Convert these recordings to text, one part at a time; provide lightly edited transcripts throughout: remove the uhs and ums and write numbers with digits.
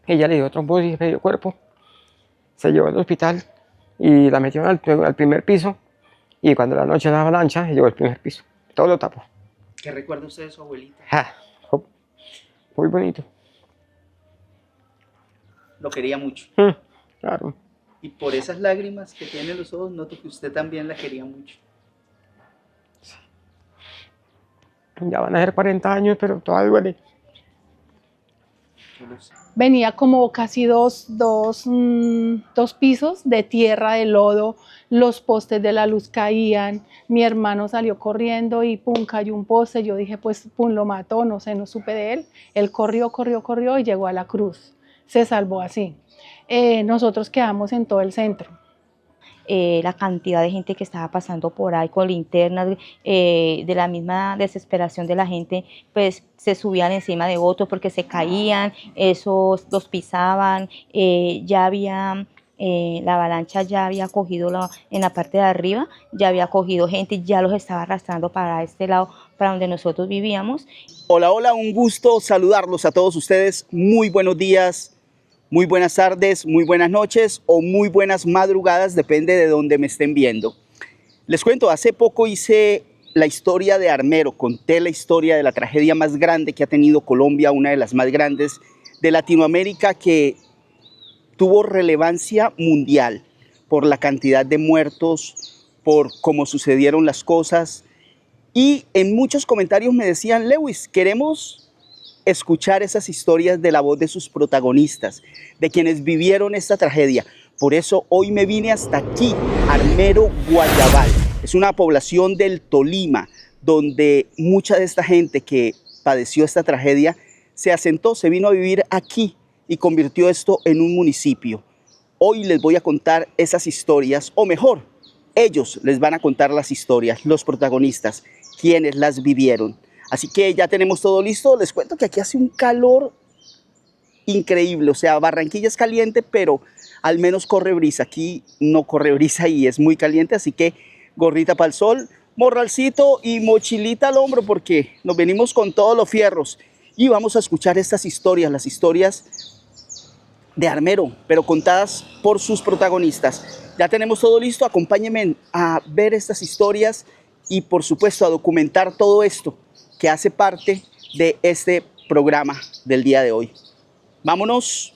Ella le dio trombosis de medio cuerpo, se llevó al hospital y la metió al primer piso. Y cuando la noche de la avalancha, llegó al primer piso. Todo lo tapó. ¿Qué recuerda usted de su abuelita? Muy bonito. Lo quería mucho. Claro. Y por esas lágrimas que tiene en los ojos, noto que usted también la quería mucho. Sí. Ya van a ser 40 años, pero todavía duele. Venía como casi dos pisos de tierra, de lodo, los postes de la luz caían, mi hermano salió corriendo y pum, cayó un poste, yo dije pues pum, lo mató, no sé, no supe de él corrió y llegó a la cruz, se salvó así. Nosotros quedamos en todo el centro. La cantidad de gente que estaba pasando por ahí con linternas, de la misma desesperación de la gente, pues se subían encima de otros porque se caían, esos los pisaban, ya había, la avalancha ya había cogido en la parte de arriba, ya había cogido gente, ya los estaba arrastrando para este lado, para donde nosotros vivíamos. Hola, hola, un gusto saludarlos a todos ustedes, muy buenos días. Muy buenas tardes, muy buenas noches o muy buenas madrugadas, depende de dónde me estén viendo. Les cuento, hace poco hice la historia de Armero, conté la historia de la tragedia más grande que ha tenido Colombia, una de las más grandes de Latinoamérica, que tuvo relevancia mundial por la cantidad de muertos, por cómo sucedieron las cosas. Y en muchos comentarios me decían, Lewis, queremos escuchar esas historias de la voz de sus protagonistas, de quienes vivieron esta tragedia. Por eso hoy me vine hasta aquí, Armero, Guayabal. Es una población del Tolima, donde mucha de esta gente que padeció esta tragedia se asentó, se vino a vivir aquí y convirtió esto en un municipio. Hoy les voy a contar esas historias, o mejor, ellos les van a contar las historias, los protagonistas, quienes las vivieron. Así que ya tenemos todo listo. Les cuento que aquí hace un calor increíble. O sea, Barranquilla es caliente, pero al menos corre brisa. Aquí no corre brisa y es muy caliente. Así que gorrita para el sol, morralcito y mochilita al hombro porque nos venimos con todos los fierros. Y vamos a escuchar estas historias, las historias de Armero, pero contadas por sus protagonistas. Ya tenemos todo listo. Acompáñenme a ver estas historias y por supuesto a documentar todo esto que hace parte de este programa del día de hoy. ¡Vámonos!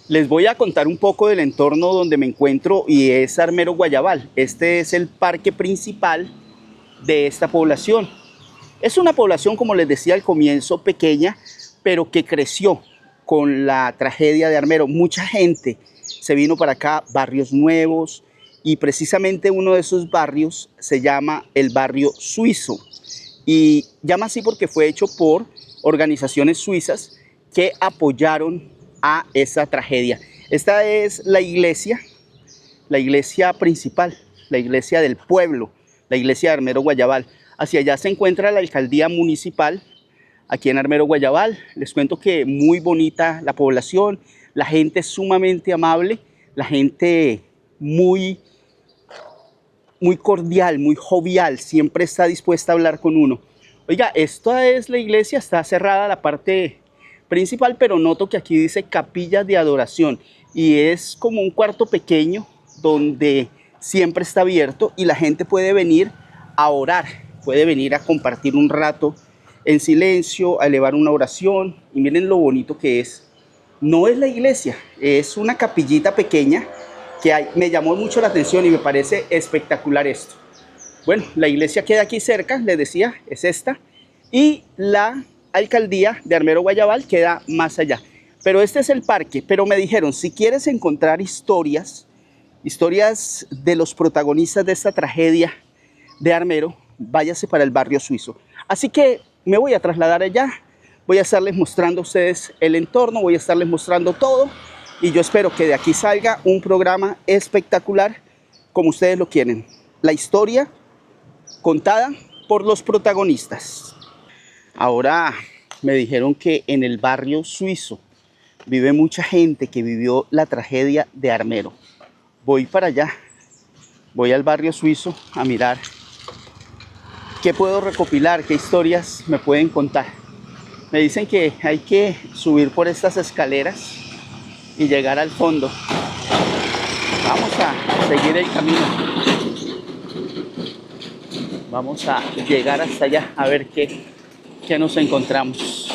Les voy a contar un poco del entorno donde me encuentro y es Armero Guayabal. Este es el parque principal de esta población. Es una población, como les decía al comienzo, pequeña, pero que creció con la tragedia de Armero. Mucha gente se vino para acá, barrios nuevos, y precisamente uno de esos barrios se llama el barrio suizo. Y llama así porque fue hecho por organizaciones suizas que apoyaron a esa tragedia. Esta es la iglesia principal, la iglesia del pueblo, la iglesia de Armero Guayabal. Hacia allá se encuentra la alcaldía municipal, aquí en Armero Guayabal. Les cuento que muy bonita la población, la gente es sumamente amable, la gente muy cordial, muy jovial, siempre está dispuesta a hablar con uno. Oiga, esta es la iglesia, está cerrada la parte principal, pero noto que aquí dice capilla de adoración y es como un cuarto pequeño donde siempre está abierto y la gente puede venir a orar, puede venir a compartir un rato en silencio, a elevar una oración. Y miren lo bonito que es. No es la iglesia, es una capillita pequeña que me llamó mucho la atención y me parece espectacular esto. Bueno, la iglesia queda aquí cerca, les decía, es esta, y la alcaldía de Armero Guayabal queda más allá. Pero este es el parque, pero me dijeron, si quieres encontrar historias de los protagonistas de esta tragedia de Armero, váyase para el barrio suizo. Así que me voy a trasladar allá, voy a estarles mostrando a ustedes el entorno, voy a estarles mostrando todo, y yo espero que de aquí salga un programa espectacular como ustedes lo quieren. La historia contada por los protagonistas. Ahora me dijeron que en el barrio suizo vive mucha gente que vivió la tragedia de Armero. Voy para allá, voy al barrio suizo a mirar ¿Qué puedo recopilar? ¿Qué historias me pueden contar? Me dicen que hay que subir por estas escaleras y llegar al fondo. Vamos a seguir el camino. Vamos a llegar hasta allá a ver qué nos encontramos.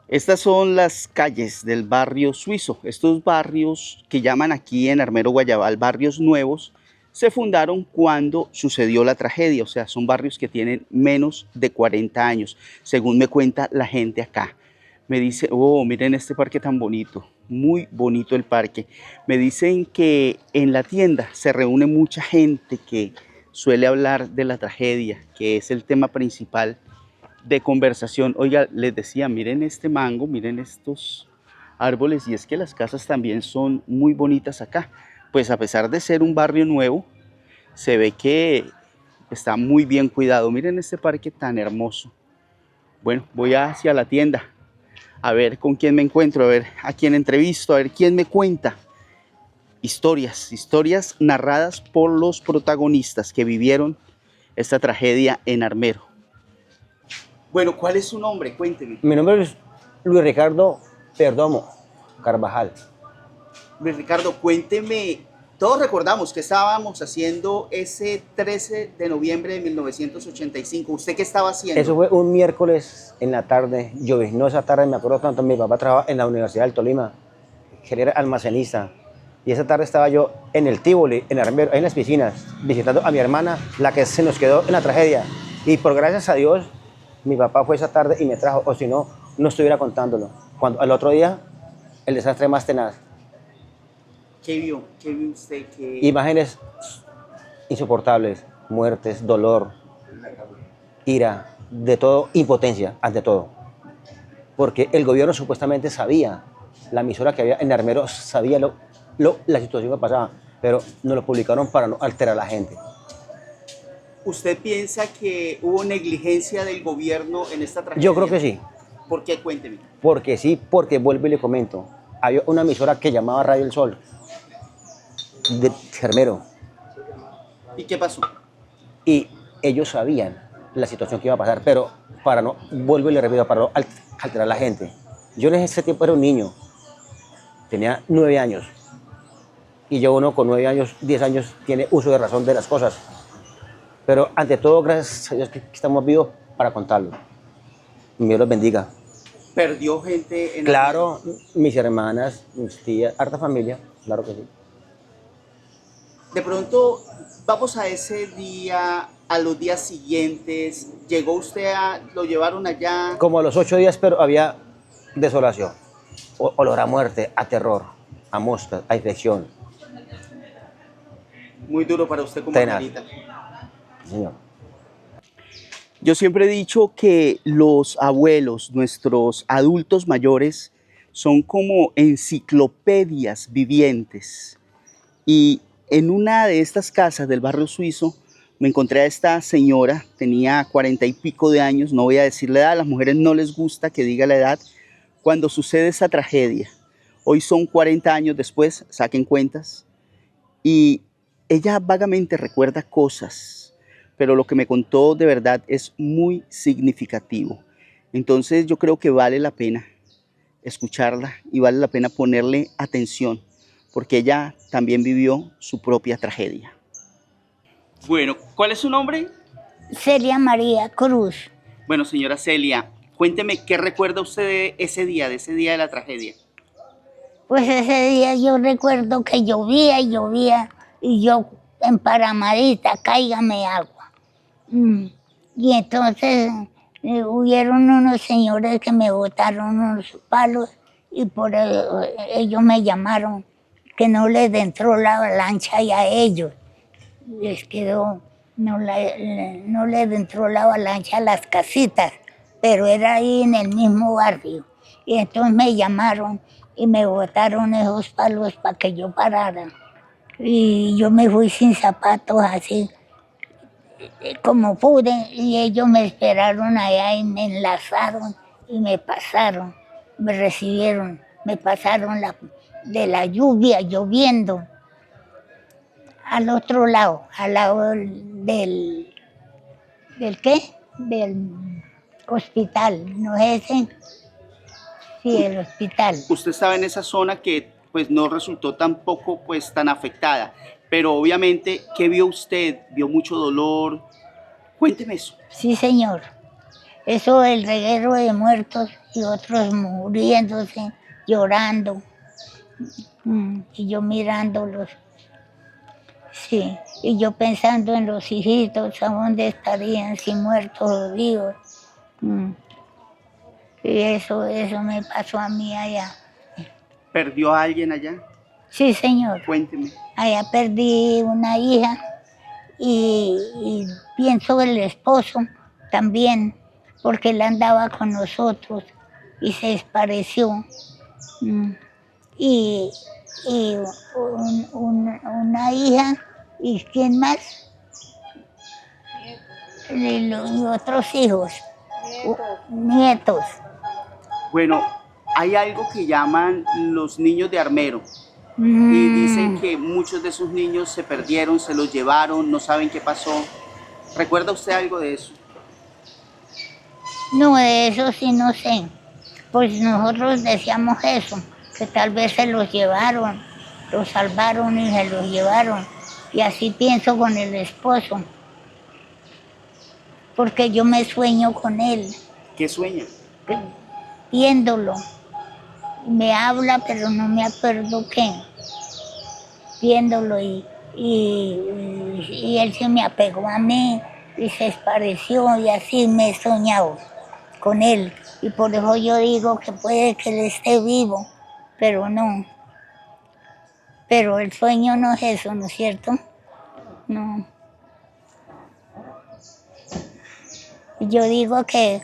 Estas son las calles del barrio Suizo. Estos barrios que llaman aquí en Armero Guayabal barrios nuevos se fundaron cuando sucedió la tragedia. O sea, son barrios que tienen menos de 40 años, según me cuenta la gente acá. Me dice, oh, miren este parque tan bonito, muy bonito el parque. Me dicen que en la tienda se reúne mucha gente que suele hablar de la tragedia, que es el tema principal de conversación. Oiga, les decía, miren este mango, miren estos árboles, y es que las casas también son muy bonitas acá. Pues a pesar de ser un barrio nuevo, se ve que está muy bien cuidado. Miren este parque tan hermoso. Bueno, voy hacia la tienda a ver con quién me encuentro, a ver a quién entrevisto, a ver quién me cuenta historias narradas por los protagonistas que vivieron esta tragedia en Armero. Bueno, ¿cuál es su nombre? Cuénteme. Mi nombre es Luis Ricardo Perdomo Carvajal. Luis Ricardo, cuénteme. Todos recordamos que estábamos haciendo ese 13 de noviembre de 1985. ¿Usted qué estaba haciendo? Eso fue un miércoles en la tarde, lloviznó esa tarde, me acuerdo tanto, mi papá trabajaba en la Universidad del Tolima, que era almacenista. Y esa tarde estaba yo en el Tívoli, en Armero, en las piscinas, visitando a mi hermana, la que se nos quedó en la tragedia. Y por gracias a Dios, mi papá fue esa tarde y me trajo, o si no, no estuviera contándolo. Cuando al otro día, el desastre más tenaz. ¿Qué vio? ¿Qué vio usted? Imágenes insoportables, muertes, dolor, ira, de todo, impotencia, ante todo. Porque el gobierno supuestamente sabía, la emisora que había en Armero sabía la situación que pasaba, pero no lo publicaron para no alterar a la gente. ¿Usted piensa que hubo negligencia del gobierno en esta tragedia? Yo creo que sí. ¿Por qué? Cuénteme. Porque sí, porque vuelvo y le comento. Había una emisora que llamaba Radio El Sol, de Armero, ¿Y qué pasó? y ellos sabían la situación que iba a pasar, pero para no, vuelvo y le repito, para no alterar a la gente. Yo en ese tiempo era un niño, tenía 9 años, y yo uno con 9 años, 10 años, tiene uso de razón de las cosas. Pero ante todo, gracias a Dios que estamos vivos para contarlo. Dios los bendiga. ¿Perdió gente en Claro, mis hermanas, mis tías, harta familia, claro que sí. De pronto, vamos a ese día, a los días siguientes. ¿Llegó usted lo llevaron allá? Como a los 8 días, pero había desolación, olor a muerte, a terror, a moscas, a infección. Muy duro para usted como Tenaz. abuelita. Señor. Yo siempre he dicho que los abuelos, nuestros adultos mayores, son como enciclopedias vivientes. Y en una de estas casas del barrio Suizo me encontré a esta señora, tenía 40 y pico de años, no voy a decir la edad, a las mujeres no les gusta que diga la edad, cuando sucede esa tragedia. Hoy son 40 años después, saquen cuentas, y ella vagamente recuerda cosas, pero lo que me contó de verdad es muy significativo. Entonces yo creo que vale la pena escucharla y vale la pena ponerle atención, porque ella también vivió su propia tragedia. Bueno, ¿cuál es su nombre? Celia María Cruz. Bueno, señora Celia, cuénteme qué recuerda usted de ese día de la tragedia. Pues ese día yo recuerdo que llovía y llovía y yo emparamadita, cáigame agua. Y entonces hubieron unos señores que me botaron unos palos y por ellos me llamaron que no les entró la avalancha y a ellos les quedó, no les entró la avalancha a las casitas, pero era ahí en el mismo barrio. Y entonces me llamaron y me botaron esos palos para que yo parara. Y yo me fui sin zapatos así, como pude, y ellos me esperaron allá y me enlazaron y me pasaron, me recibieron, me pasaron de la lluvia, lloviendo, al otro lado, al lado ¿Del qué? Del hospital, ¿no es ese? Sí, el hospital. Usted estaba en esa zona que pues no resultó tampoco pues tan afectada, pero obviamente, ¿qué vio usted? ¿Vio mucho dolor? Cuénteme eso. Sí, señor. Eso, el reguero de muertos y otros muriéndose, llorando. Y yo mirándolos. Sí, y yo pensando en los hijitos, a dónde estarían, si muertos o vivos. Y eso me pasó a mí allá. ¿Perdió a alguien allá? Sí, señor. Cuénteme. Allá perdí una hija y pienso el esposo también, porque él andaba con nosotros y se desapareció. Y una hija, ¿y quién más? Y otros hijos, nietos. Bueno, hay algo que llaman los niños de armero y dicen que muchos de esos niños se perdieron, se los llevaron, no saben qué pasó. ¿Recuerda usted algo de eso? No, de eso sí no sé. Pues nosotros decíamos eso, que tal vez se los llevaron, los salvaron y se los llevaron. Y así pienso con el esposo, porque yo me sueño con él, ¿Qué sueña? viéndolo. Me habla, pero no me acuerdo qué, viéndolo y él se me apegó a mí y se despareció y así me he soñado con él. Y por eso yo digo que puede que él esté vivo, pero no. Pero el sueño no es eso, ¿no es cierto? No. Yo digo que,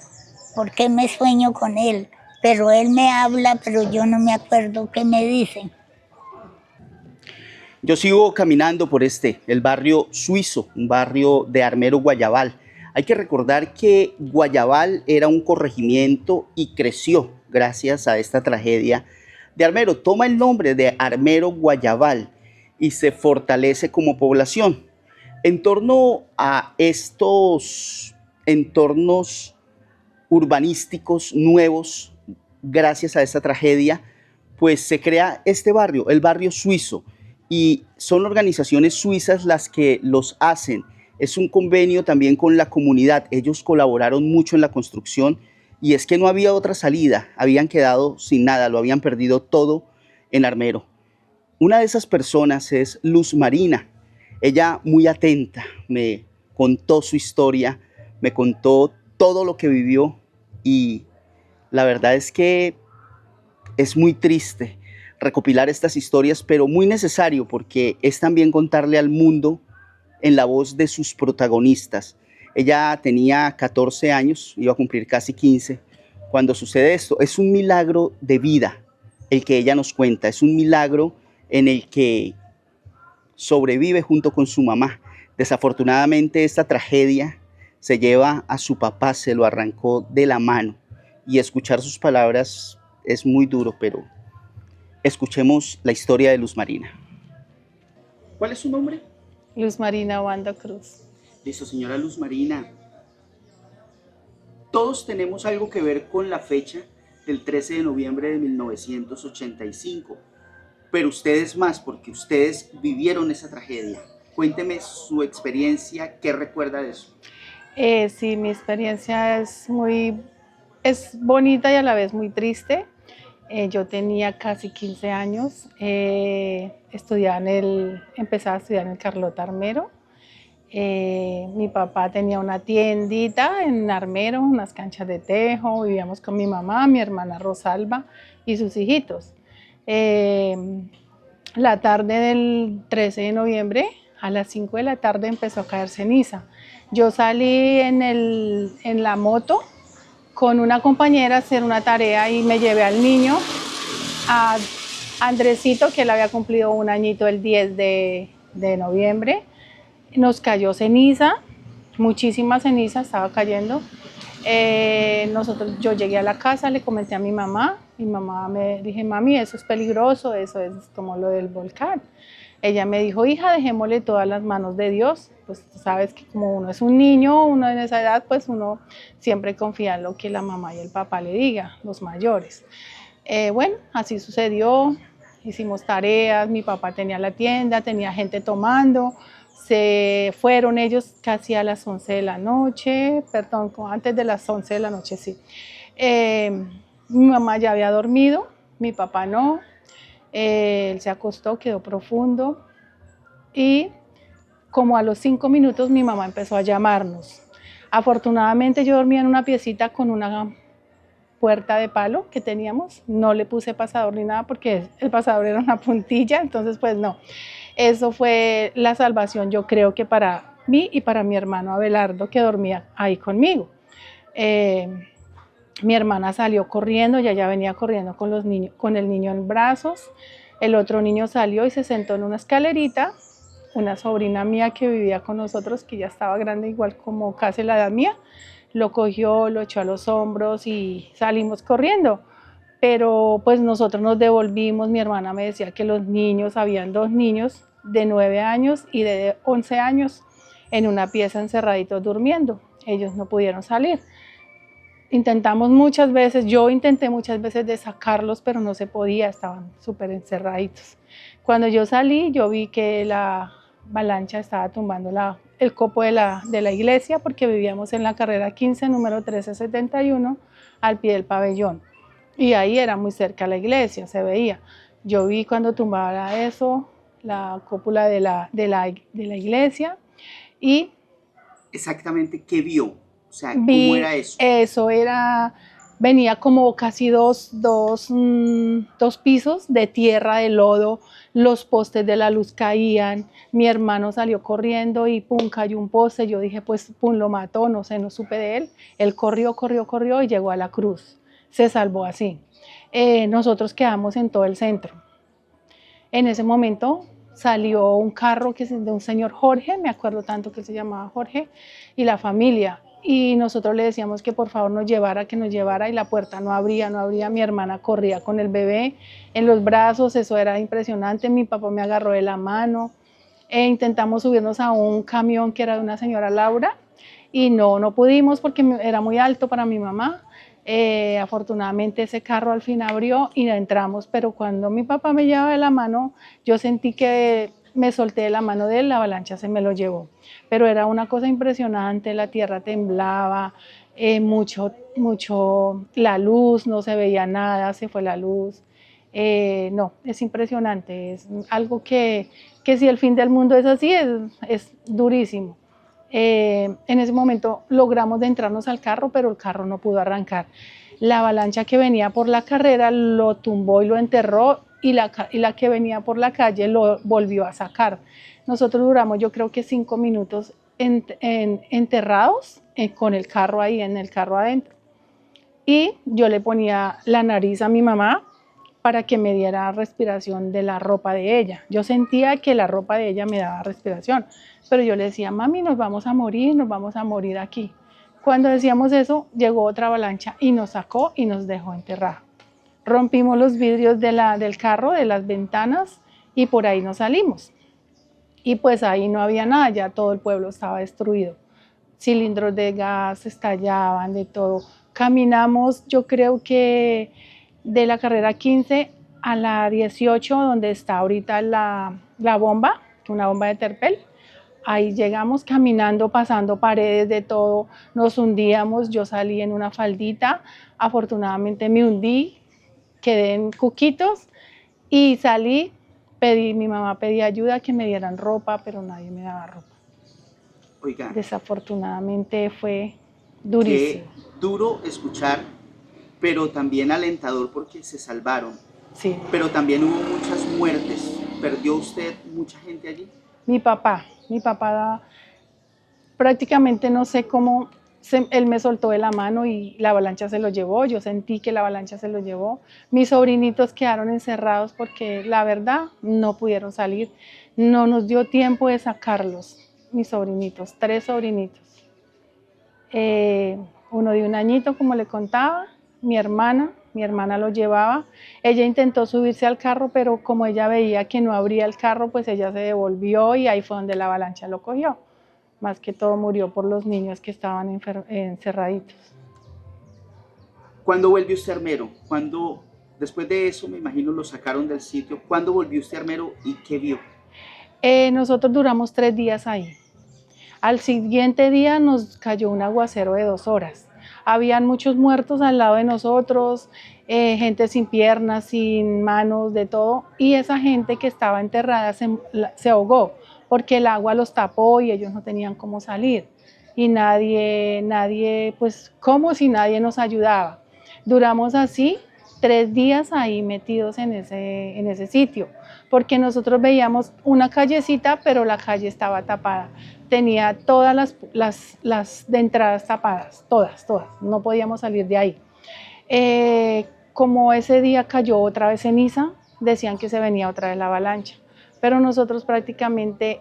¿por qué me sueño con él? Pero él me habla, pero yo no me acuerdo qué me dice. Yo sigo caminando por el barrio Suizo, un barrio de Armero Guayabal. Hay que recordar que Guayabal era un corregimiento y creció gracias a esta tragedia de Armero. Toma el nombre de Armero Guayabal y se fortalece como población. En torno a estos entornos urbanísticos nuevos, gracias a esta tragedia, pues se crea este barrio, el barrio Suizo, y son organizaciones suizas las que los hacen. Es un convenio también con la comunidad. Ellos colaboraron mucho en la construcción y es que no había otra salida. Habían quedado sin nada, lo habían perdido todo en Armero. Una de esas personas es Luz Marina. Ella, muy atenta, me contó su historia, me contó todo lo que vivió y la verdad es que es muy triste recopilar estas historias, pero muy necesario porque es también contarle al mundo en la voz de sus protagonistas. Ella tenía 14 años, iba a cumplir casi 15, cuando sucede esto. Es un milagro de vida el que ella nos cuenta, es un milagro en el que sobrevive junto con su mamá. Desafortunadamente esta tragedia se lleva a su papá, se lo arrancó de la mano y escuchar sus palabras es muy duro, pero escuchemos la historia de Luz Marina. ¿Cuál es su nombre? Luz Marina Wanda Cruz. Listo, señora Luz Marina. Todos tenemos algo que ver con la fecha del 13 de noviembre de 1985, pero ustedes más, porque ustedes vivieron esa tragedia. Cuénteme su experiencia, ¿qué recuerda de eso? Sí, mi experiencia es bonita y a la vez muy triste. Yo tenía casi 15 años, empezaba a estudiar en el Carlota Armero. Mi papá tenía una tiendita en Armero, unas canchas de tejo, vivíamos con mi mamá, mi hermana Rosalba y sus hijitos. La tarde del 13 de noviembre, a las 5 de la tarde empezó a caer ceniza. Yo salí en la moto con una compañera a hacer una tarea y me llevé al niño, a Andresito, que él había cumplido un añito el 10 de noviembre. Nos cayó ceniza, muchísima ceniza estaba cayendo. Yo llegué a la casa, le comenté a mi mamá me dije, mami, eso es peligroso, eso es como lo del volcán. Ella me dijo, hija, dejémosle todas las manos de Dios. Pues tú sabes que como uno es un niño, uno en esa edad, pues uno siempre confía en lo que la mamá y el papá le digan, los mayores. Bueno, así sucedió, hicimos tareas, mi papá tenía la tienda, tenía gente tomando, se fueron ellos casi a las 11 de la noche, perdón, antes de las 11 de la noche, sí. Mi mamá ya había dormido, mi papá no, él se acostó, quedó profundo y como a los 5 minutos mi mamá empezó a llamarnos. Afortunadamente yo dormía en una piecita con una puerta de palo que teníamos, no le puse pasador ni nada porque el pasador era una puntilla, entonces pues no. Eso fue la salvación, yo creo que para mí y para mi hermano Abelardo que dormía ahí conmigo. Mi hermana salió corriendo, ya venía corriendo con los niños, con el niño en brazos. El otro niño salió y se sentó en una escalerita. Una sobrina mía que vivía con nosotros, que ya estaba grande, igual como casi la edad mía, lo cogió, lo echó a los hombros y salimos corriendo. Pero pues nosotros nos devolvimos, mi hermana me decía que los niños, habían 2 niños de 9 años y de 11 años en una pieza encerraditos durmiendo. Ellos no pudieron salir. Intentamos muchas veces, yo intenté muchas veces de sacarlos, pero no se podía, estaban súper encerraditos. Cuando yo salí, yo vi que la avalancha estaba tumbando el copo de la iglesia, porque vivíamos en la carrera 15, número 1371, al pie del pabellón. Y ahí era muy cerca la iglesia, se veía. Yo vi cuando tumbaba eso, la cúpula de la iglesia, y Exactamente, ¿qué vio? O sea, vi, ¿cómo era eso? Eso venía como casi dos pisos de tierra, de lodo, los postes de la luz caían, mi hermano salió corriendo y pum, cayó un poste, yo dije pues pum, lo mató, no sé, no supe de él corrió y llegó a la cruz, se salvó así. Nosotros quedamos en todo el centro. En ese momento salió un carro que es de un señor Jorge, me acuerdo tanto que él se llamaba Jorge, y la familia. Y nosotros le decíamos que por favor nos llevara y la puerta no abría. Mi hermana corría con el bebé en los brazos, eso era impresionante, mi papá me agarró de la mano, intentamos subirnos a un camión que era de una señora Laura y no pudimos porque era muy alto para mi mamá. Afortunadamente ese carro al fin abrió y entramos, pero cuando mi papá me llevaba de la mano, yo sentí que me solté de la mano de él, la avalancha se me lo llevó. Pero era una cosa impresionante, la tierra temblaba, mucho, la luz, no se veía nada, se fue la luz. No, es impresionante, es algo que si el fin del mundo es así, es durísimo. En ese momento logramos de entrarnos al carro, pero el carro no pudo arrancar. La avalancha que venía por la carrera lo tumbó y lo enterró, y la que venía por la calle lo volvió a sacar. Nosotros duramos, yo creo que 5 minutos enterrados con el carro ahí, en el carro adentro. Y yo le ponía la nariz a mi mamá para que me diera respiración de la ropa de ella. Yo sentía que la ropa de ella me daba respiración, pero yo le decía, mami, nos vamos a morir aquí. Cuando decíamos eso, llegó otra avalancha y nos sacó y nos dejó enterrados. Rompimos los vidrios del carro, de las ventanas, y por ahí nos salimos. Y pues ahí no había nada, ya todo el pueblo estaba destruido. Cilindros de gas estallaban, de todo. Caminamos, yo creo que de la carrera 15 a la 18, donde está ahorita la bomba, una bomba de Terpel. Ahí llegamos caminando, pasando paredes de todo, nos hundíamos, yo salí en una faldita, afortunadamente me hundí, quedé en cuquitos y salí, mi mamá pedía ayuda, que me dieran ropa, pero nadie me daba ropa. Oiga, desafortunadamente fue qué durísimo. duro escuchar, pero también alentador porque se salvaron. Sí. Pero también hubo muchas muertes. ¿Perdió usted mucha gente allí? Mi papá prácticamente no sé cómo, él me soltó de la mano y la avalancha se lo llevó, yo sentí que la avalancha se lo llevó. Mis sobrinitos quedaron encerrados porque la verdad no pudieron salir, no nos dio tiempo de sacarlos, mis sobrinitos, 3 sobrinitos. Uno de 1 añito, como le contaba, mi hermana mi hermana lo llevaba. Ella intentó subirse al carro, pero como ella veía que no abría el carro, pues ella se devolvió y ahí fue donde la avalancha lo cogió. Más que todo murió por los niños que estaban encerraditos. ¿Cuándo vuelve usted a Armero? ¿Cuándo, después de eso, me imagino, lo sacaron del sitio? ¿Cuándo volvió usted a Armero y qué vio? Nosotros duramos 3 días ahí. Al siguiente día nos cayó un aguacero de 2 horas. Habían muchos muertos al lado de nosotros, gente sin piernas, sin manos, de todo. Y esa gente que estaba enterrada se ahogó porque el agua los tapó y ellos no tenían cómo salir. Y nadie, pues como si nadie nos ayudaba. Duramos así 3 días ahí metidos en ese sitio, porque nosotros veíamos una callecita, pero la calle estaba tapada. Tenía todas las de entradas tapadas, todas, no podíamos salir de ahí. Como ese día cayó otra vez ceniza, decían que se venía otra vez la avalancha, pero nosotros prácticamente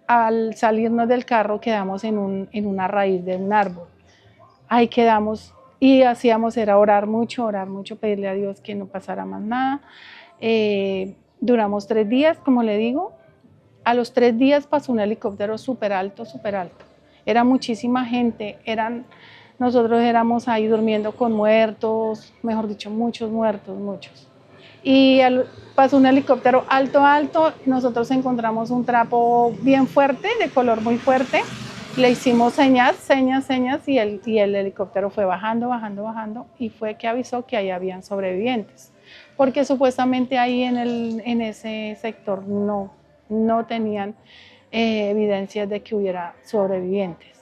al salirnos del carro quedamos en una raíz de un árbol. Ahí quedamos y hacíamos era orar mucho, pedirle a Dios que no pasara más nada. Duramos 3 días, como le digo. A los 3 días pasó un helicóptero súper alto, súper alto. Era muchísima gente, nosotros éramos ahí durmiendo con muertos, mejor dicho, muchos muertos, muchos. Y pasó un helicóptero alto, alto, nosotros encontramos un trapo bien fuerte, de color muy fuerte, le hicimos señas y el helicóptero fue bajando y fue que avisó que ahí habían sobrevivientes, porque supuestamente ahí en ese sector no tenían evidencias de que hubiera sobrevivientes.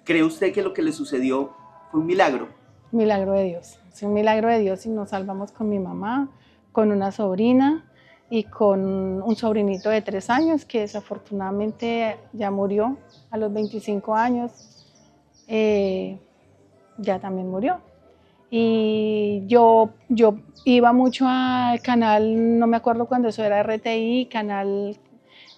¿Cree usted que lo que le sucedió fue un milagro? Milagro de Dios, es un milagro de Dios y nos salvamos con mi mamá, con una sobrina y con un sobrinito de 3 años que desafortunadamente ya murió a los 25 años, ya también murió. Y yo iba mucho al canal, no me acuerdo cuando eso era RTI, canal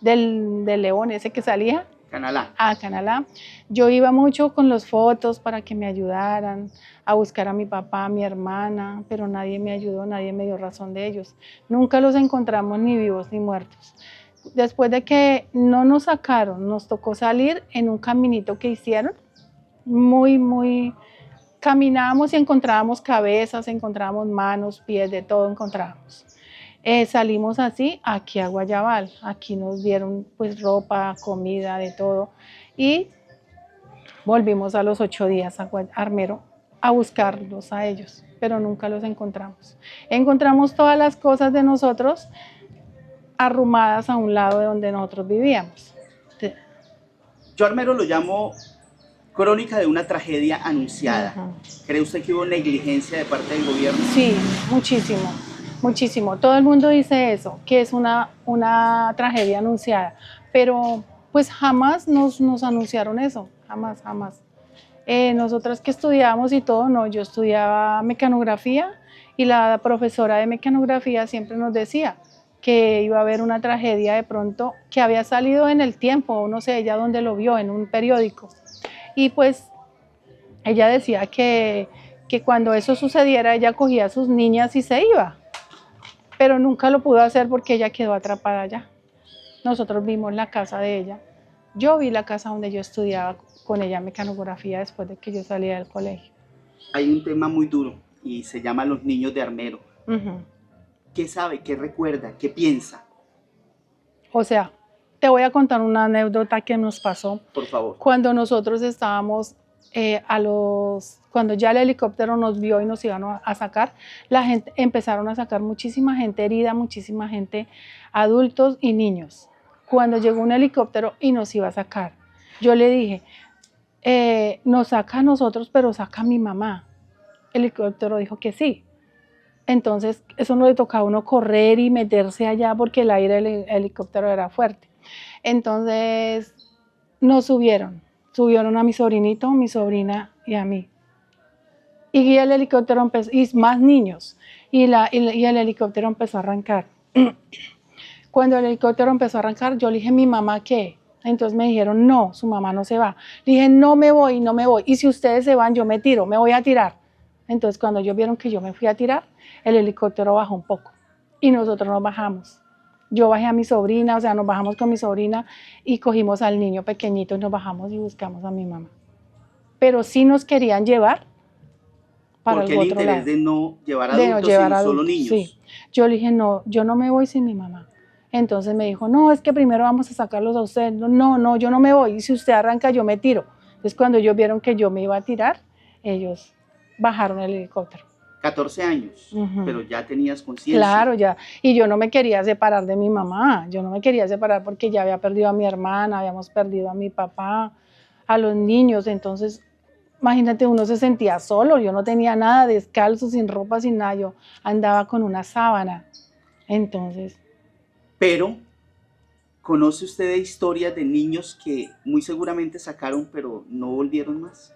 del León, ese que salía. Canal A. Canal A. Yo iba mucho con las fotos para que me ayudaran a buscar a mi papá, a mi hermana, pero nadie me ayudó, nadie me dio razón de ellos. Nunca los encontramos ni vivos ni muertos. Después de que no nos sacaron, nos tocó salir en un caminito que hicieron, muy, caminábamos y encontrábamos cabezas, encontrábamos manos, pies, de todo encontrábamos. Salimos así aquí a Guayabal, aquí nos dieron pues ropa, comida, de todo y volvimos a los 8 días a Armero a buscarlos a ellos, pero nunca los encontramos. Encontramos todas las cosas de nosotros arrumadas a un lado de donde nosotros vivíamos. Yo Armero lo llamo crónica de una tragedia anunciada. ¿Cree usted que hubo negligencia de parte del gobierno? Sí, muchísimo. Todo el mundo dice eso, que es una tragedia anunciada, pero pues jamás nos anunciaron eso, jamás. Nosotras que estudiábamos y todo, no, yo estudiaba mecanografía y la profesora de mecanografía siempre nos decía que iba a haber una tragedia de pronto que había salido en El Tiempo, no sé, ella donde lo vio, en un periódico. Y pues ella decía que cuando eso sucediera ella cogía a sus niñas y se iba, pero nunca lo pudo hacer porque ella quedó atrapada allá. Nosotros vimos la casa de ella, yo vi la casa donde yo estudiaba con ella mecanografía después de que yo salía del colegio. Hay un tema muy duro y se llama Los Niños de Armero. ¿Qué sabe, qué recuerda, qué piensa? O sea, te voy a contar una anécdota que nos pasó. Por favor. Cuando nosotros estábamos, cuando ya el helicóptero nos vio y nos iban a sacar, la gente empezaron a sacar muchísima gente herida, muchísima gente, adultos y niños. Cuando llegó un helicóptero y nos iba a sacar, yo le dije, nos saca a nosotros, pero saca a mi mamá. El helicóptero dijo que sí. Entonces, eso no le tocaba a uno correr y meterse allá porque el aire del helicóptero era fuerte. Entonces, nos subieron a mi sobrinito, mi sobrina y a mí. Y el helicóptero empezó, y más niños, y el helicóptero empezó a arrancar. Cuando el helicóptero empezó a arrancar, yo le dije, ¿mi mamá qué? Entonces me dijeron, no, su mamá no se va. Le dije, no me voy, y si ustedes se van, yo me tiro, me voy a tirar. Entonces cuando ellos vieron que yo me fui a tirar, el helicóptero bajó un poco y nosotros nos bajamos. Yo bajé a mi sobrina, o sea, nos bajamos con mi sobrina y cogimos al niño pequeñito y nos bajamos y buscamos a mi mamá. Pero sí nos querían llevar para ¿Por qué el el otro interés lado. de no llevar De no adultos, llevar sino solo adultos, niños? sí. Yo le dije, no, yo no me voy sin mi mamá. Entonces me dijo, no, es que primero vamos a sacarlos a usted. No, no, yo no me voy. Y si usted arranca, yo me tiro. Entonces cuando ellos vieron que yo me iba a tirar, ellos bajaron el helicóptero. 14 años, Ujú. pero ya tenías conciencia. Claro, ya. Y yo no me quería separar de mi mamá. Yo no me quería separar porque ya había perdido a mi hermana, habíamos perdido a mi papá, a los niños. Entonces, imagínate, uno se sentía solo. Yo no tenía nada, descalzo, sin ropa, sin nada. Yo andaba con una sábana. Entonces, Pero, ¿conoce usted de historias de niños que muy seguramente sacaron, pero no volvieron más?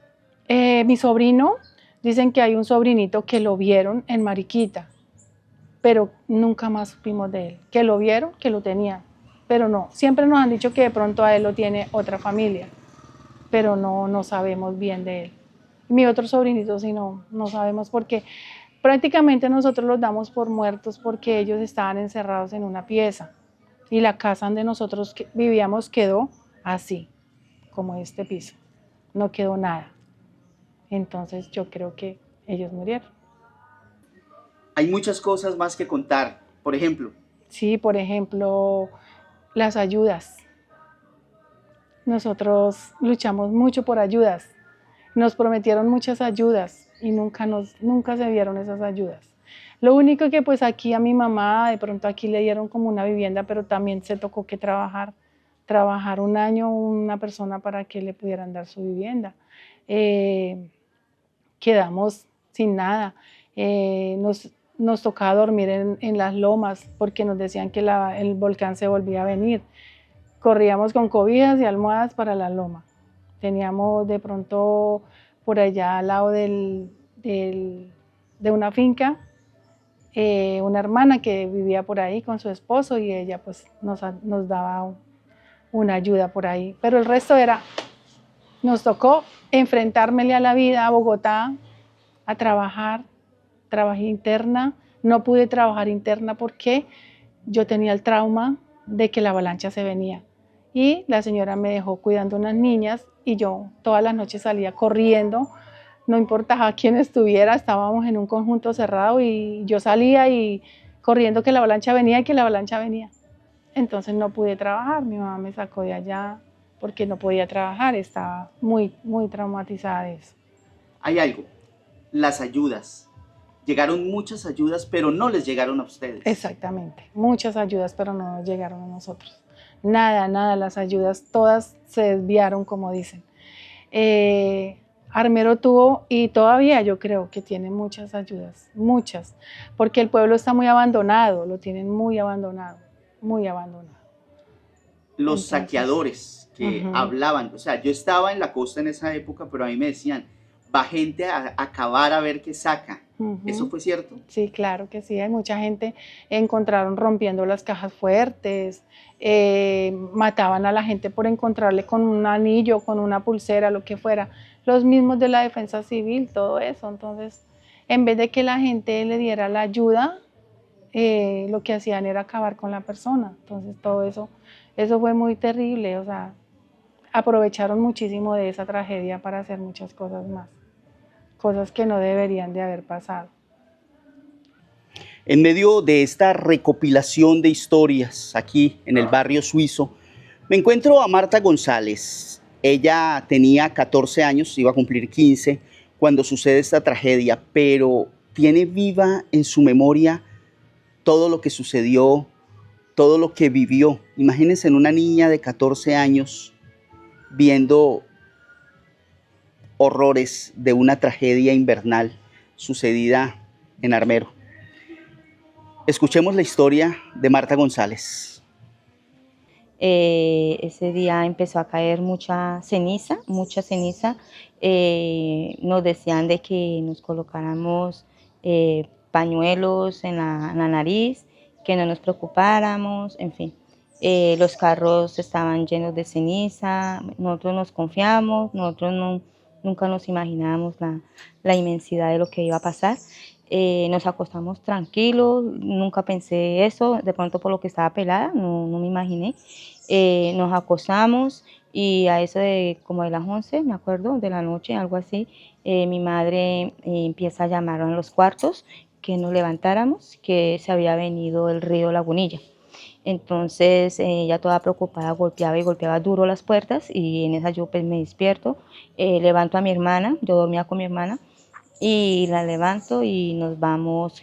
mi sobrino, dicen que hay un sobrinito que lo vieron en Mariquita, pero nunca más supimos de él. Que lo vieron, que lo tenían, pero no. Siempre nos han dicho que de pronto a él lo tiene otra familia, pero no sabemos bien de él. Mi otro sobrinito sí no sabemos porque prácticamente nosotros los damos por muertos porque ellos estaban encerrados en una pieza y la casa donde nosotros vivíamos quedó así, como este piso. No quedó nada. Entonces yo creo que ellos murieron. Hay muchas cosas más que contar. Por ejemplo, Sí, por ejemplo, las ayudas. Nosotros luchamos mucho por ayudas. Nos prometieron muchas ayudas y nunca se vieron esas ayudas. Lo único que pues aquí a mi mamá, de pronto aquí le dieron como una vivienda, pero también se tocó que trabajar un año una persona para que le pudieran dar su vivienda. Quedamos sin nada. Nos tocaba dormir en las lomas porque nos decían que el volcán se volvía a venir. Corríamos con cobijas y almohadas para la loma. Teníamos de pronto por allá al lado de una finca, una hermana que vivía por ahí con su esposo y ella pues nos daba una ayuda por ahí. Pero el resto nos tocó enfrentármele a la vida a Bogotá, a trabajar. Trabajé interna, no pude trabajar interna porque yo tenía el trauma de que la avalancha se venía. Y la señora me dejó cuidando unas niñas y yo todas las noches salía corriendo, no importaba quién estuviera, estábamos en un conjunto cerrado y yo salía y corriendo que la avalancha venía y que la avalancha venía. Entonces no pude trabajar, mi mamá me sacó de allá porque no podía trabajar, estaba muy traumatizada de eso. hay algo. Las ayudas. Llegaron muchas ayudas, pero no les llegaron a ustedes. Exactamente, muchas ayudas, pero no llegaron a nosotros. Nada, las ayudas todas se desviaron, como dicen. Armero tuvo, y todavía yo creo que tiene muchas ayudas, muchas, porque el pueblo está muy abandonado, lo tienen muy abandonado, muy abandonado. Los Entonces, saqueadores que hablaban, o sea, yo estaba en la costa en esa época, pero a mí me decían, va gente a cavar a ver qué saca. ¿Eso fue cierto? Sí, claro que sí, hay mucha gente, encontraron rompiendo las cajas fuertes, mataban a la gente por encontrarle con un anillo, con una pulsera, lo que fuera, los mismos de la defensa civil, todo eso. Entonces, en vez de que la gente le diera la ayuda, lo que hacían era acabar con la persona. Entonces, todo eso fue muy terrible, o sea, aprovecharon muchísimo de esa tragedia para hacer muchas cosas más, cosas que no deberían de haber pasado. En medio de esta recopilación de historias aquí en el barrio suizo, me encuentro a Marta González. Ella tenía 14 años, iba a cumplir 15, cuando sucede esta tragedia, pero tiene viva en su memoria todo lo que sucedió, todo lo que vivió. Imagínense en una niña de 14 años viendo horrores de una tragedia invernal sucedida en Armero. Escuchemos la historia de Marta González. Ese día empezó a caer mucha ceniza. Nos decían de que nos colocáramos pañuelos en la nariz, que no nos preocupáramos, en fin. Los carros estaban llenos de ceniza, nosotros nos confiamos, nosotros nunca nos imaginábamos la inmensidad de lo que iba a pasar. Nos acostamos tranquilos, nunca pensé eso, de pronto por lo que estaba pelada, no me imaginé. Nos acostamos y a eso de como de las 11, me acuerdo, de la noche, algo así, mi madre empieza a llamar a los cuartos que nos levantáramos, que se había venido el río Lagunilla. Entonces ella toda preocupada golpeaba y golpeaba duro las puertas y en esa yo pues me despierto, levanto a mi hermana, yo dormía con mi hermana y la levanto y nos vamos,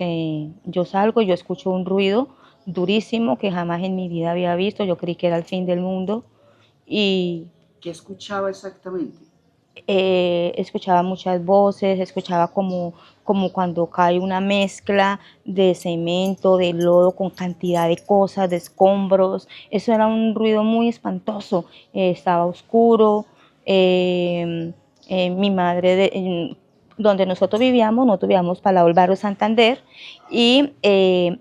yo salgo, yo escucho un ruido durísimo que jamás en mi vida había visto, yo creí que era el fin del mundo y ¿Qué escuchaba exactamente? escuchaba muchas voces, escuchaba como cuando cae una mezcla de cemento, de lodo con cantidad de cosas, de escombros. Eso era un ruido muy espantoso. Estaba oscuro. Mi madre, donde nosotros vivíamos para el lado del barrio Santander y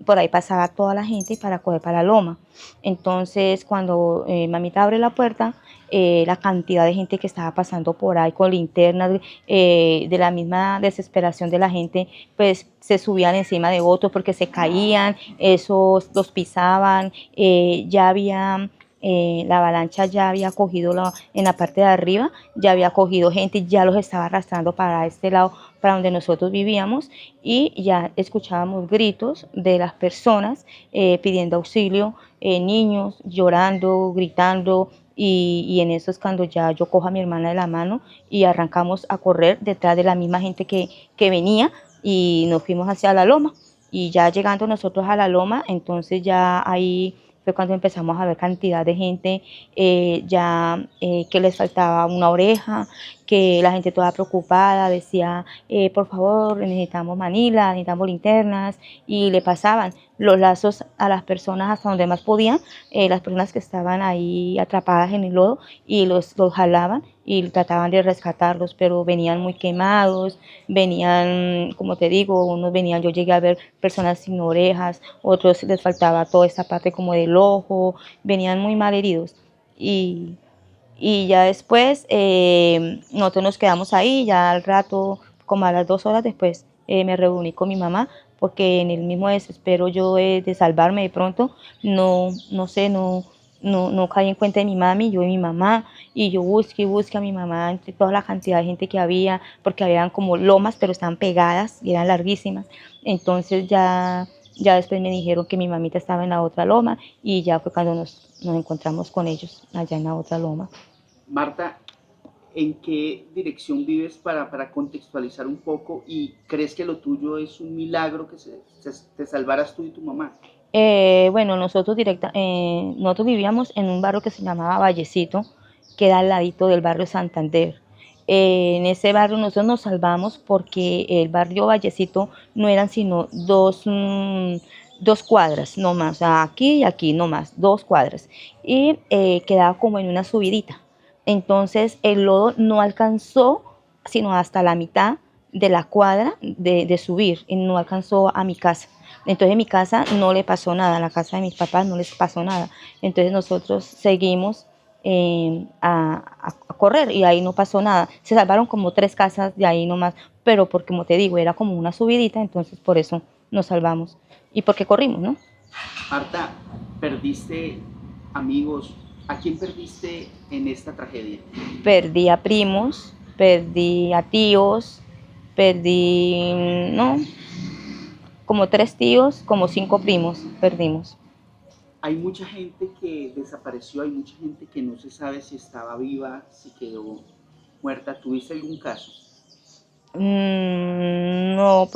por ahí pasaba toda la gente para coger para la loma. Entonces cuando mamita abre la puerta, la cantidad de gente que estaba pasando por ahí con linternas, de la misma desesperación de la gente, pues se subían encima de otros porque se caían, esos los pisaban, ya había... la avalancha ya había cogido en la parte de arriba, ya había cogido gente, ya los estaba arrastrando para este lado, para donde nosotros vivíamos, y ya escuchábamos gritos de las personas pidiendo auxilio, niños llorando, gritando, y en eso es cuando ya yo cojo a mi hermana de la mano y arrancamos a correr detrás de la misma gente que venía y nos fuimos hacia la loma. Y ya llegando nosotros a la loma, entonces ya ahí fue cuando empezamos a ver cantidad de gente, que les faltaba una oreja, que la gente toda preocupada decía, por favor, necesitamos manila, necesitamos linternas, y le pasaban los lazos a las personas hasta donde más podían, las personas que estaban ahí atrapadas en el lodo, y los jalaban y trataban de rescatarlos, pero venían muy quemados, venían, como te digo, unos venían, yo llegué a ver personas sin orejas, otros les faltaba toda esta parte como del ojo, venían muy mal heridos. Y ya después nosotros nos quedamos ahí, ya al rato, como a las 2 horas después, me reuní con mi mamá, porque en el mismo desespero yo de salvarme de pronto, no sé, no caí en cuenta de mi mami, yo y mi mamá, y yo busqué y busqué a mi mamá entre toda la cantidad de gente que había, porque habían como lomas, pero estaban pegadas y eran larguísimas. Entonces ya después me dijeron que mi mamita estaba en la otra loma, y ya fue cuando nos encontramos con ellos allá en la otra loma. Marta, ¿en qué dirección vives para contextualizar un poco y crees que lo tuyo es un milagro que te salvaras tú y tu mamá? Bueno, nosotros vivíamos en un barrio que se llamaba Vallecito, que da al ladito del barrio Santander. En ese barrio nosotros nos salvamos porque el barrio Vallecito no eran sino dos cuadras, no más, o sea, aquí y aquí, no más, 2 cuadras. Y quedaba como en una subidita. Entonces el lodo no alcanzó sino hasta la mitad de la cuadra de subir, y no alcanzó a mi casa. Entonces en mi casa no le pasó nada, a la casa de mis papás no les pasó nada. Entonces nosotros seguimos a correr y ahí no pasó nada. Se salvaron como 3 casas de ahí nomás, pero porque, como te digo, era como una subidita, entonces por eso nos salvamos y porque corrimos, ¿no? Marta, perdiste amigos. ¿A quién perdiste en esta tragedia? Perdí a primos, perdí a tíos, perdí, no, como 3 tíos, como 5 primos perdimos. Hay mucha gente que desapareció, hay mucha gente que no se sabe si estaba viva, si quedó muerta. ¿Tuviste algún caso? No,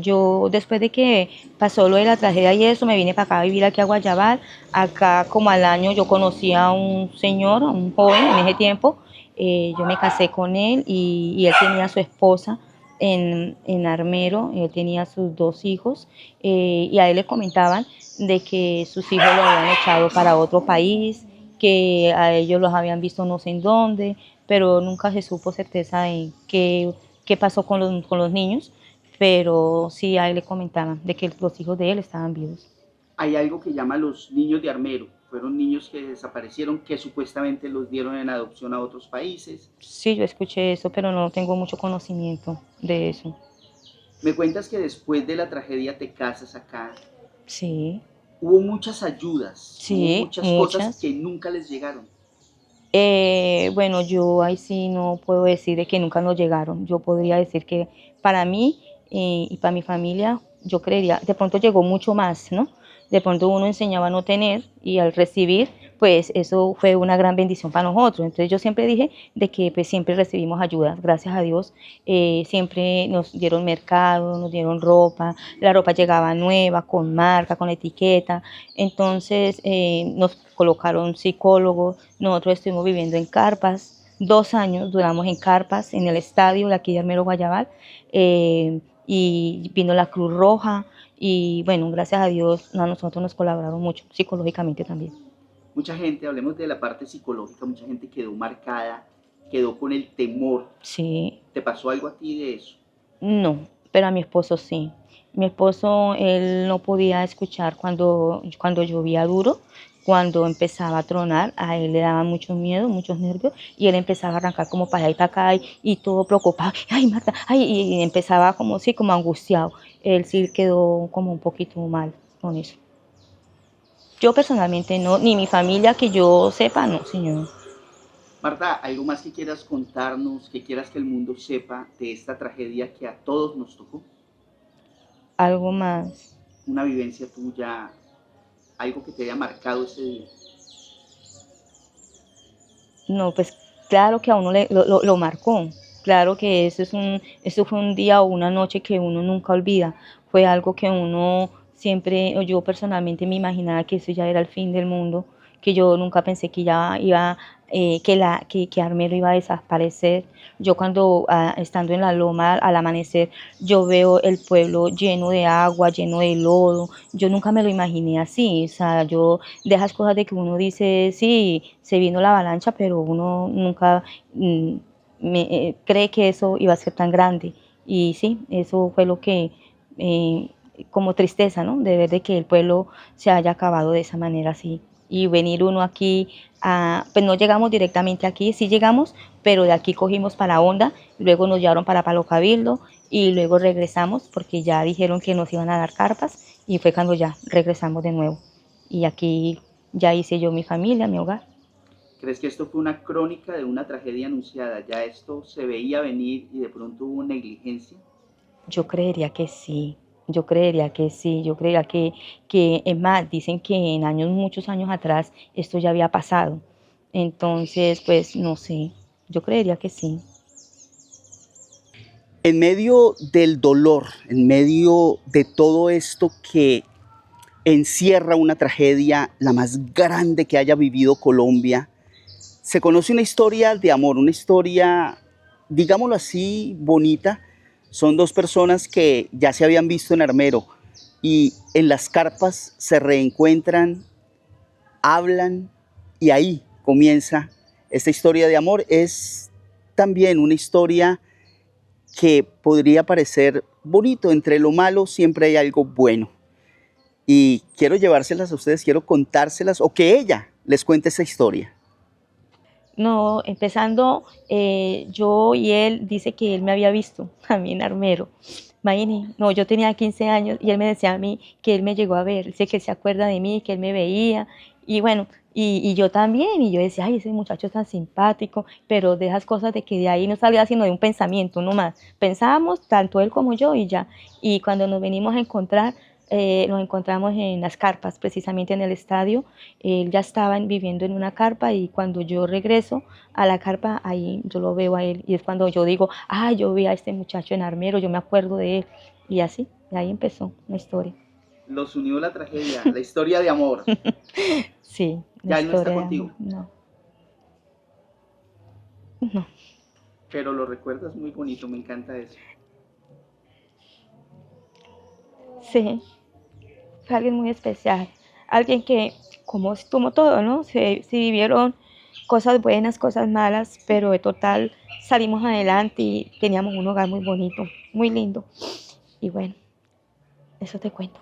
yo después de que pasó lo de la tragedia y eso, me vine para acá a vivir aquí a Guayabal. Acá como al año yo conocí a un señor, a un joven en ese tiempo. Yo me casé con él y él tenía a su esposa en Armero, él tenía sus 2 hijos, y a él le comentaban de que sus hijos lo habían echado para otro país, que a ellos los habían visto no sé en dónde, pero nunca se supo certeza de qué pasó con los niños, pero sí a él le comentaban de que los hijos de él estaban vivos. Hay algo que llama los niños de Armero. Fueron niños que desaparecieron, que supuestamente los dieron en adopción a otros países. Sí, yo escuché eso, pero no tengo mucho conocimiento de eso. Me cuentas que después de la tragedia te casas acá. Sí, Hubo muchas ayudas, hubo sí, muchas cosas muchas. que nunca les llegaron. Bueno, yo ahí sí no puedo decir de que nunca nos llegaron. Yo podría decir que para mí y para mi familia, yo creería, de pronto llegó mucho más, ¿no? De pronto uno enseñaba a no tener y al recibir, pues eso fue una gran bendición para nosotros. Entonces yo siempre dije de que pues siempre recibimos ayuda, gracias a Dios. Siempre nos dieron mercado, nos dieron ropa, la ropa llegaba nueva, con marca, con etiqueta. Entonces nos colocaron psicólogos, nosotros estuvimos viviendo en carpas, 2 años duramos en carpas en el estadio de aquí de Armero Guayabal, y vino la Cruz Roja y bueno, gracias a Dios a nosotros nos colaboraron mucho psicológicamente también. Mucha gente, hablemos de la parte psicológica, mucha gente quedó marcada, quedó con el temor. Sí, ¿Te pasó algo a ti de eso? no, pero a mi esposo sí. Mi esposo, él no podía escuchar cuando llovía duro, cuando empezaba a tronar, a él le daba mucho miedo, muchos nervios, y él empezaba a arrancar como para allá y para acá, y todo preocupado, ay Marta, ay, y empezaba como, sí, como angustiado. Él sí quedó como un poquito mal con eso. Yo personalmente no, ni mi familia que yo sepa, no, señor. Marta, ¿algo más que quieras contarnos, que quieras que el mundo sepa de esta tragedia que a todos nos tocó? Algo más. Una vivencia tuya, algo que te haya marcado ese día. No, pues claro que a uno lo marcó. Claro que eso fue un día o una noche que uno nunca olvida. Fue algo que uno siempre, o yo personalmente me imaginaba que eso ya era el fin del mundo, que yo nunca pensé que ya iba, que Armero iba a desaparecer. Yo cuando estando en la loma al amanecer, yo veo el pueblo lleno de agua, lleno de lodo. Yo nunca me lo imaginé así. O sea, yo de esas cosas de que uno dice, sí, se vino la avalancha, pero uno nunca cree que eso iba a ser tan grande. Y sí, eso fue lo que, como tristeza, ¿no? De ver de que el pueblo se haya acabado de esa manera así. Y venir uno aquí, pues no llegamos directamente aquí, sí llegamos, pero de aquí cogimos para Honda, luego nos llevaron para Palo Cabildo y luego regresamos porque ya dijeron que nos iban a dar carpas y fue cuando ya regresamos de nuevo. Y aquí ya hice yo mi familia, mi hogar. ¿Crees que esto fue una crónica de una tragedia anunciada? ¿Ya esto se veía venir y de pronto hubo negligencia? Yo creería que sí, yo creería que sí, yo creería que es más, dicen que en años, muchos años atrás, esto ya había pasado. Entonces, pues no sé, yo creería que sí. En medio del dolor, en medio de todo esto que encierra una tragedia, la más grande que haya vivido Colombia, se conoce una historia de amor, una historia, digámoslo así, bonita. Son dos personas que ya se habían visto en Armero y en las carpas se reencuentran, hablan y ahí comienza esta historia de amor. Es también una historia que podría parecer bonito. Entre lo malo siempre hay algo bueno. Y quiero llevárselas a ustedes, quiero contárselas o que ella les cuente esa historia. No, empezando, yo y él dice que él me había visto a mí en Armero. Imagínate, no, yo tenía 15 años y él me decía a mí que él me llegó a ver, dice que se acuerda de mí, que él me veía y bueno, y yo también, y yo decía, ay, ese muchacho es tan simpático, pero de esas cosas de que de ahí no salía sino de un pensamiento, no más. Pensábamos, tanto él como yo y ya, y cuando nos venimos a encontrar, nos encontramos en las carpas, precisamente en el estadio. Él ya estaba viviendo en una carpa y cuando yo regreso a la carpa, ahí yo lo veo a él y es cuando yo digo, ah, yo vi a este muchacho en Armero, yo me acuerdo de él. Y así, y ahí empezó la historia. Los unió la tragedia, la historia de amor. Sí, la Ya él no está historia de contigo, amor. No, no. pero lo recuerdas muy bonito, me encanta eso. Sí, fue alguien muy especial. Alguien que, como todo, ¿no? Se vivieron cosas buenas, cosas malas, pero de total salimos adelante y teníamos un hogar muy bonito, muy lindo. Y bueno, eso te cuento.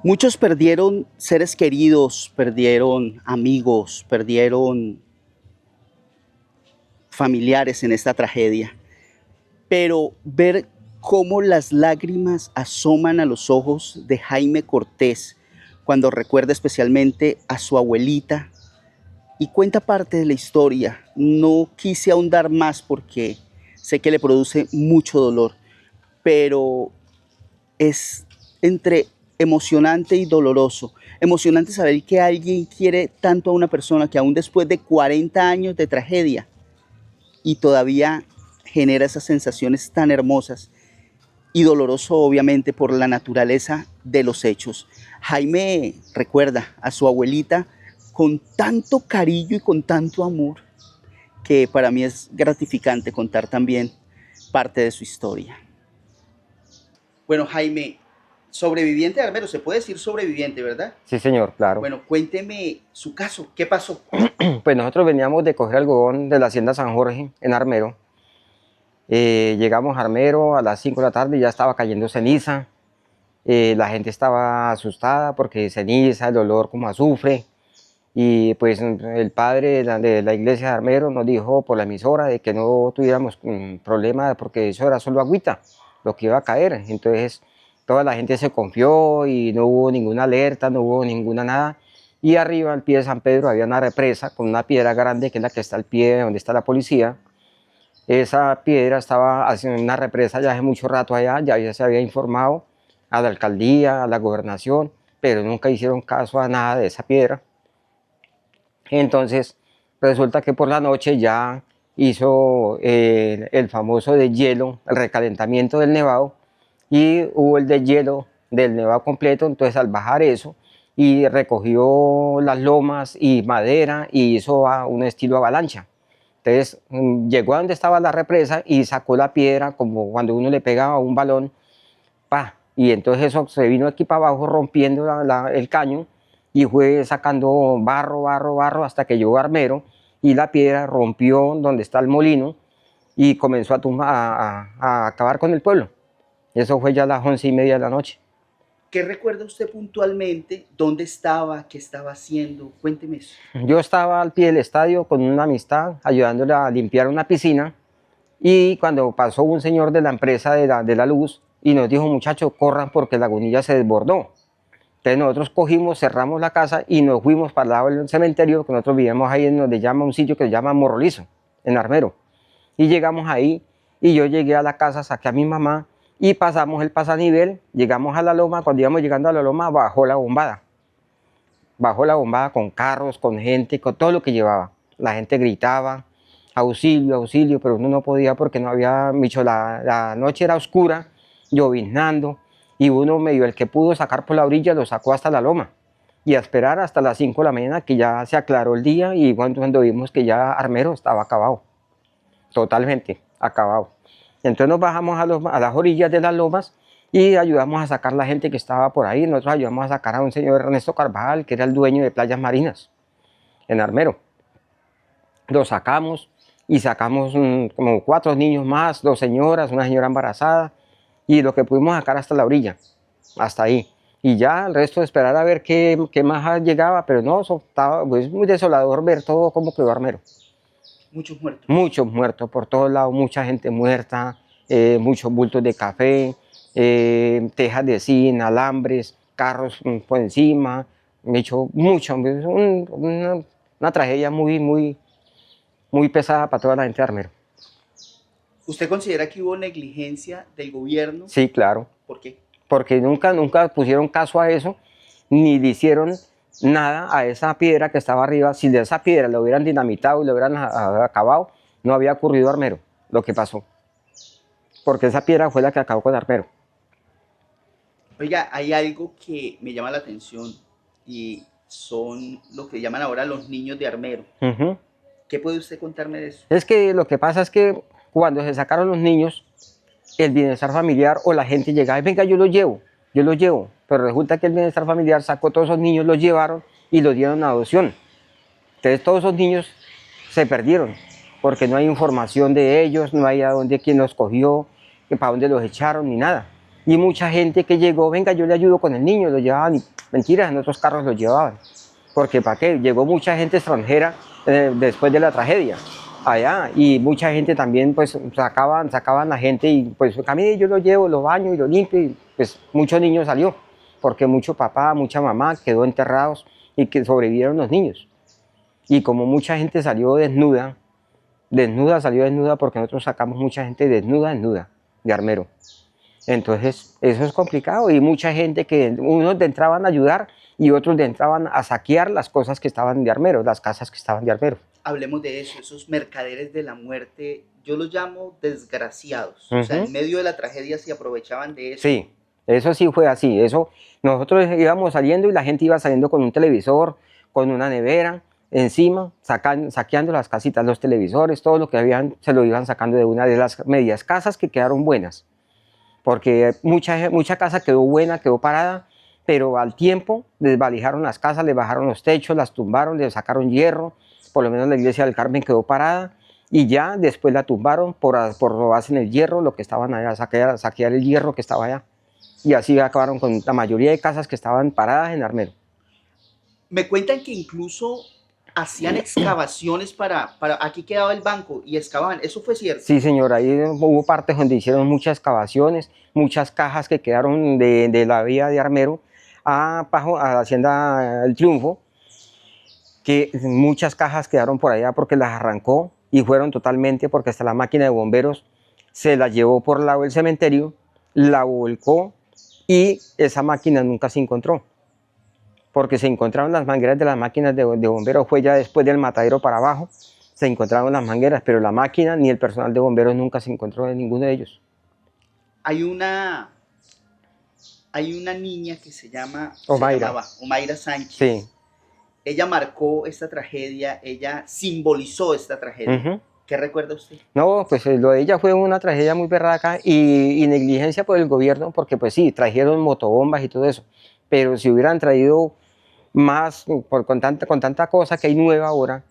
Muchos perdieron seres queridos, perdieron amigos, perdieron familiares en esta tragedia. Pero ver cómo las lágrimas asoman a los ojos de Jaime Cortés cuando recuerda especialmente a su abuelita y cuenta parte de la historia. No quise ahondar más porque sé que le produce mucho dolor, pero es entre emocionante y doloroso. Emocionante saber que alguien quiere tanto a una persona que aún después de 40 años de tragedia y todavía genera esas sensaciones tan hermosas, y doloroso obviamente por la naturaleza de los hechos. Jaime recuerda a su abuelita con tanto cariño y con tanto amor que para mí es gratificante contar también parte de su historia. Bueno, Jaime, sobreviviente de Armero, se puede decir sobreviviente, ¿verdad? Sí, señor, claro. Bueno, cuénteme su caso, ¿qué pasó? Pues nosotros veníamos de coger algodón de la hacienda San Jorge en Armero. Llegamos a Armero a las 5 de la tarde y ya estaba cayendo ceniza. La gente estaba asustada porque ceniza, el olor como azufre. Y pues el padre de la iglesia de Armero nos dijo por la emisora de que no tuviéramos problema porque eso era solo agüita, lo que iba a caer. Entonces toda la gente se confió y no hubo ninguna alerta, no hubo ninguna nada. Y arriba al pie de San Pedro había una represa con una piedra grande que es la que está al pie donde está la policía. Esa piedra estaba haciendo una represa ya hace mucho rato allá, ya se había informado a la alcaldía, a la gobernación, pero nunca hicieron caso a nada de esa piedra. Entonces resulta que por la noche ya hizo el famoso deshielo, el recalentamiento del nevado, y hubo el deshielo del nevado completo. Entonces al bajar eso y recogió las lomas y madera y hizo un estilo avalancha. Entonces llegó a donde estaba la represa y sacó la piedra como cuando uno le pegaba a un balón, ¡pa! Y entonces eso se vino aquí para abajo rompiendo el caño y fue sacando barro, barro, barro hasta que llegó Armero y la piedra rompió donde está el molino y comenzó a acabar con el pueblo. Eso fue ya a las 11:30 de la noche. ¿Qué recuerda usted puntualmente? ¿Dónde estaba? ¿Qué estaba haciendo? Cuénteme eso. Yo estaba al pie del estadio con una amistad ayudándole a limpiar una piscina y cuando pasó un señor de la empresa de la luz y nos dijo: muchachos, corran porque la Lagunilla se desbordó. Entonces nosotros cogimos, cerramos la casa y nos fuimos para el lado del cementerio, que nosotros vivíamos ahí en donde llama un sitio que se llama Morrolizo, en Armero. Y llegamos ahí y yo llegué a la casa, saqué a mi mamá y pasamos el pasanivel, llegamos a la loma. Cuando íbamos llegando a la loma bajó la bombada. Bajó la bombada con carros, con gente, con todo lo que llevaba. La gente gritaba: auxilio, auxilio, pero uno no podía porque no había mucho. La noche era oscura, lloviznando, y uno medio el que pudo sacar por la orilla lo sacó hasta la loma. Y a esperar hasta las 5 de la mañana que ya se aclaró el día y cuando vimos que ya Armero estaba acabado, totalmente acabado. Entonces nos bajamos a las orillas de las lomas y ayudamos a sacar la gente que estaba por ahí. Nosotros ayudamos a sacar a un señor Ernesto Carvajal, que era el dueño de Playas Marinas, en Armero. Lo sacamos y sacamos como 4 niños más, 2 señoras, una señora embarazada, y lo que pudimos sacar hasta la orilla, hasta ahí. Y ya el resto de esperar a ver qué más llegaba, pero no, eso estaba, pues, muy desolador ver todo cómo quedó Armero. Muchos muertos. Muchos muertos por todos lados, mucha gente muerta, muchos bultos de café, tejas de zinc, alambres, carros por encima, mucho, es una tragedia muy pesada para toda la gente de Armero. ¿Usted considera que hubo negligencia del gobierno? Sí, claro, ¿Por qué? porque nunca pusieron caso a eso, ni le hicieron nada a esa piedra que estaba arriba. Si de esa piedra lo hubieran dinamitado y lo hubieran acabado, no había ocurrido Armero lo que pasó, porque esa piedra fue la que acabó con Armero. Oiga, hay algo que me llama la atención y son lo que llaman ahora los niños de Armero. ¿Qué puede usted contarme de eso? Es que lo que pasa es que cuando se sacaron los niños, el bienestar familiar o la gente llegaba y: venga, yo los llevo, pero resulta que el bienestar familiar sacó todos esos niños, los llevaron y los dieron a adopción. Entonces todos esos niños se perdieron porque no hay información de ellos, no hay a dónde, quién los cogió, para dónde los echaron, ni nada. Y mucha gente que llegó, venga, yo le ayudo con el niño, lo llevaban, y mentiras, en otros carros lo llevaban. Porque ¿para qué? Llegó mucha gente extranjera después de la tragedia allá, y mucha gente también pues sacaban la gente y pues a mí yo lo llevo, lo baño y lo limpio, y pues muchos niños salió, porque mucho papá, mucha mamá quedó enterrados y que sobrevivieron los niños. Y como mucha gente salió desnuda, salió desnuda porque nosotros sacamos mucha gente desnuda de Armero. Entonces eso es complicado, y mucha gente que unos le entraban a ayudar y otros le entraban a saquear las cosas que estaban de Armero, las casas que estaban de Armero. Hablemos de eso, esos mercaderes de la muerte, yo los llamo desgraciados. O sea, en medio de la tragedia se aprovechaban de eso. Sí, eso sí fue así. Eso, nosotros íbamos saliendo y la gente iba saliendo con un televisor, con una nevera encima, saqueando las casitas, los televisores, todo lo que habían, se lo iban sacando de una de las medias casas que quedaron buenas. Porque mucha casa quedó buena, quedó parada, pero al tiempo desvalijaron las casas, le bajaron los techos, las tumbaron, le sacaron hierro. Por lo menos la iglesia del Carmen quedó parada, y ya después la tumbaron por robarse en el hierro, lo que estaban allá, saquear el hierro que estaba allá. Y así acabaron con la mayoría de casas que estaban paradas en Armero. Me cuentan que incluso hacían excavaciones para aquí quedaba el banco y excavaban, ¿eso fue cierto? Sí, señor, ahí hubo partes donde hicieron muchas excavaciones, muchas cajas que quedaron de la vía de Armero a la hacienda El Triunfo, que muchas cajas quedaron por allá porque las arrancó y fueron totalmente, porque hasta la máquina de bomberos se la llevó por el lado del cementerio, la volcó, y esa máquina nunca se encontró, porque se encontraron las mangueras de las máquinas de bomberos, fue ya después del matadero para abajo, se encontraron las mangueras, pero la máquina ni el personal de bomberos nunca se encontró de ninguno de ellos. Hay una niña que se llamaba Omaira Sánchez. Sí. Ella marcó esta tragedia, ella simbolizó esta tragedia. ¿Qué recuerda usted? No, pues lo de ella fue una tragedia muy berraca y negligencia por el gobierno, porque pues sí, trajeron motobombas y todo eso, pero si hubieran traído más, con tanta cosa que hay nueva ahora,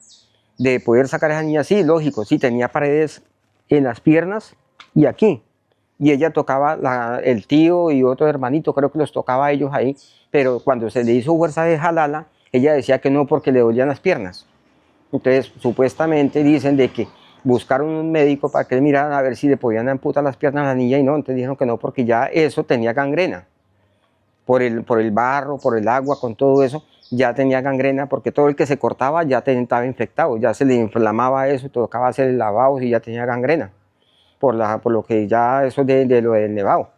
de poder sacar a esa niña, sí, lógico, sí, tenía paredes en las piernas y aquí, y ella tocaba, el tío y otro hermanito, creo que los tocaba a ellos ahí, pero cuando se le hizo fuerza de jalarla, ella decía que no porque le dolían las piernas. Entonces, supuestamente dicen de que buscaron un médico para que le miraran a ver si le podían amputar las piernas a la niña, y no, entonces dijeron que no, porque ya eso tenía gangrena. Por el barro, por el agua, con todo eso, ya tenía gangrena, porque todo el que se cortaba ya estaba infectado, ya se le inflamaba eso, tocaba hacer lavados y ya tenía gangrena, por lo que ya eso de lo del nevado.